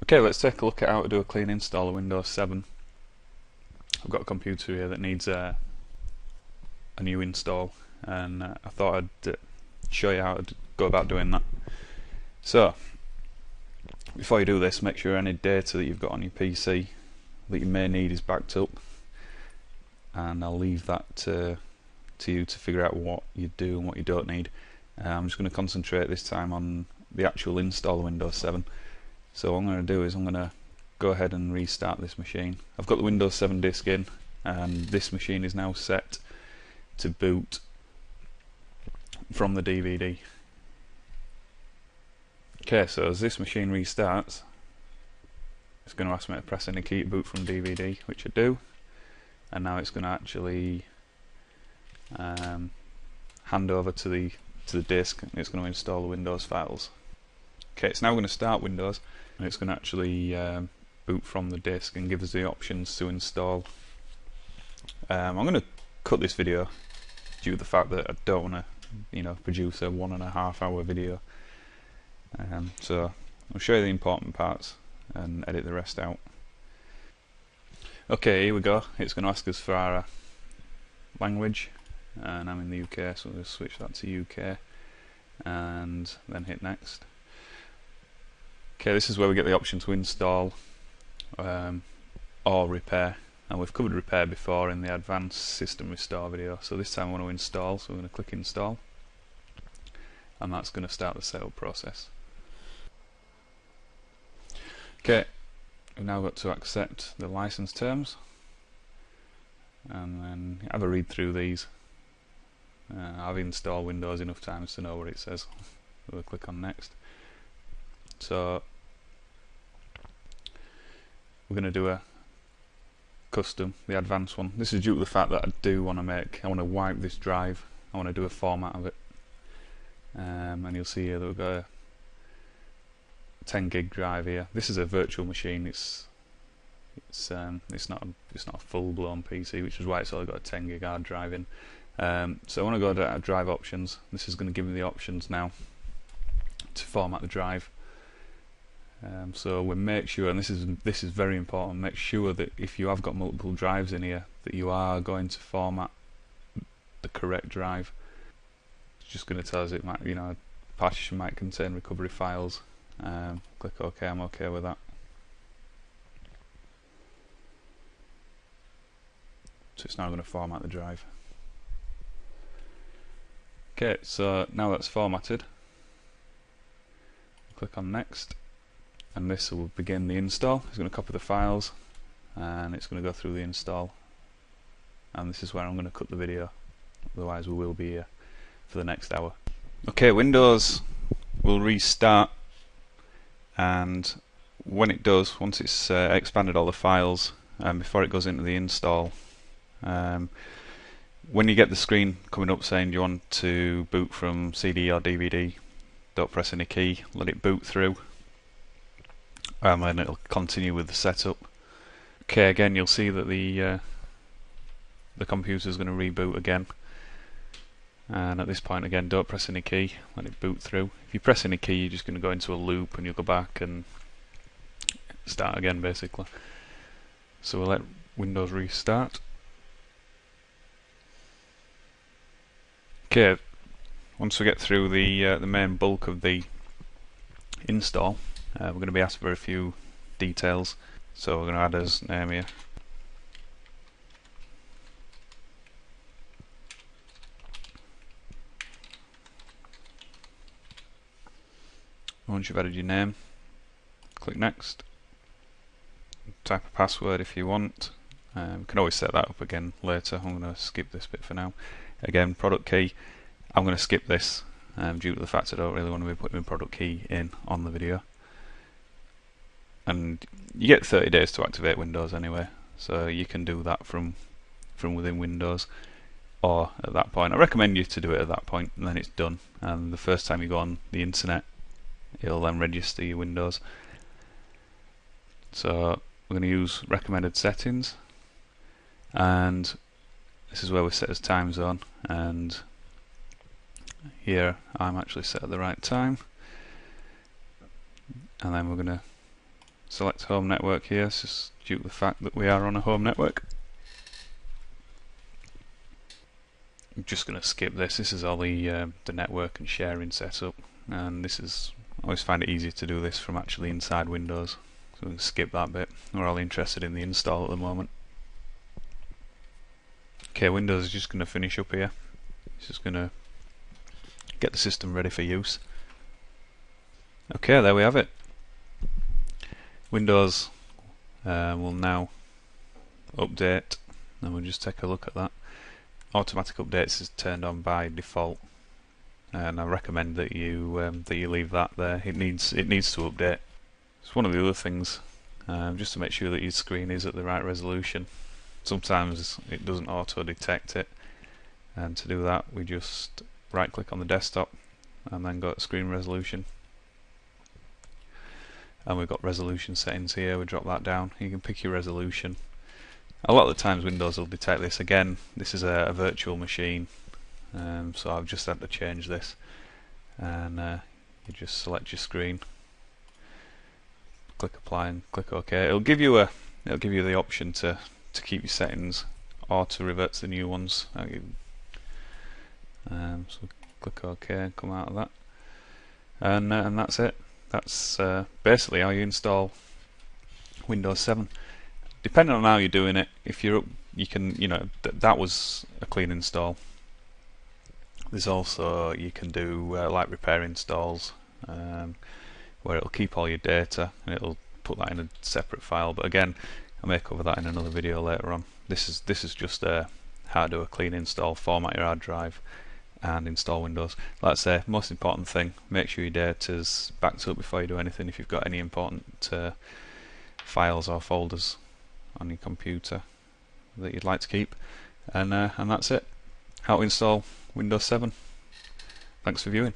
Okay, let's take a look at how to do a clean install of Windows 7. I've got a computer here that needs a new install, and I thought I'd show you how to go about doing that. So, before you do this, make sure any data that you've got on your PC that you may need is backed up, and I'll leave that to you to figure out what you do and what you don't need. I'm just going to concentrate this time on the actual install of Windows 7. So what I'm going to do is I'm going to go ahead and restart this machine. I've got the Windows 7 disk in, and this machine is now set to boot from the DVD. Okay, so as this machine restarts, it's going to ask me to press any key to boot from DVD, which I do, and now it's going to actually hand over to the disk, and it's going to install the Windows files. Okay, it's now going to start Windows, and it's going to actually boot from the disk and give us the options to install. I'm going to cut this video due to the fact that I don't want to, produce a 1.5 hour video. So I'll show you the important parts and edit the rest out. Okay, here we go. It's going to ask us for our language, and I'm in the UK, so we'll just switch that to UK and then hit next. Okay, this is where we get the option to install or repair, and we've covered repair before in the advanced system restore video, so this time I want to install, so we're going to click install, and that's going to start the setup process. Okay, we've now got to accept the license terms, and then have a read through these. I've installed Windows enough times to know what it says. We'll click on next. So we're going to do a custom, the advanced one. This is due to the fact that I want to wipe this drive. I want to do a format of it, and you'll see here that we've got a 10 gig drive here. This is a virtual machine. It's not a full-blown PC, which is why it's only got a 10 gig hard drive in. So I want to go to drive options. This is going to give me the options now to format the drive. So we make sure, and this is very important, make sure that if you have got multiple drives in here, that you are going to format the correct drive. It's just going to tell us it might, partition might contain recovery files. Click OK. I'm OK with that. So it's now going to format the drive. Okay, so now that's formatted, click on next, and this will begin the install. It's going to copy the files, and it's going to go through the install, and this is where I'm going to cut the video, otherwise we will be here for the next hour. Okay, Windows will restart, and when it does, once it's expanded all the files, before it goes into the install, when you get the screen coming up saying you want to boot from CD or DVD, don't press any key, let it boot through, and then it'll continue with the setup. Okay, again you'll see that the computer is going to reboot again, and at this point again don't press any key, let it boot through. If you press any key, you're just going to go into a loop and you'll go back and start again basically. So we'll let Windows restart. Okay, once we get through the main bulk of the install, we're going to be asked for a few details. So we're going to add as name here. Once you've added your name, click next. Type a password if you want. You can always set that up again later. I'm going to skip this bit for now. Again, product key, I'm going to skip this due to the fact I don't really want to be putting my product key in on the video. And you get 30 days to activate Windows anyway, so you can do that from within Windows or at that point. I recommend you to do it at that point, and then it's done. And the first time you go on the internet, it'll then register your Windows. So we're going to use recommended settings, and this is where we set as time zone, and here I'm actually set at the right time, and then we're going to select home network here. It's just due to the fact that we are on a home network. I'm just going to skip this. This is all the network and sharing setup, and this is, I always find it easier to do this from actually inside Windows, so we can skip that bit. We're all interested in the install at the moment. Okay, Windows is just going to finish up here. It's just going to get the system ready for use. Okay, there we have it. Windows will now update, and we'll just take a look at that. Automatic updates is turned on by default, and I recommend that you leave that there. It needs to update. It's one of the other things, just to make sure that your screen is at the right resolution. Sometimes it doesn't auto detect it, and to do that we just right click on the desktop and then go to screen resolution, and we've got resolution settings here. We drop that down. You can pick your resolution. A lot of the times Windows will detect this. Again, this is a virtual machine, so I've just had to change this, and you just select your screen, click apply and click OK. It'll give you the option to keep your settings or to revert to the new ones. So click OK and come out of that, and that's it. That's basically how you install Windows 7. Depending on how you're doing it, if you're up, you can, that was a clean install. There's also, you can do like repair installs, where it'll keep all your data and it'll put that in a separate file. But again, I may cover that in another video later on. This is just how to do a clean install, format your hard drive, and install Windows. Like I say, most important thing: make sure your data's backed up before you do anything. If you've got any important files or folders on your computer that you'd like to keep, and that's it. How to install Windows 7. Thanks for viewing.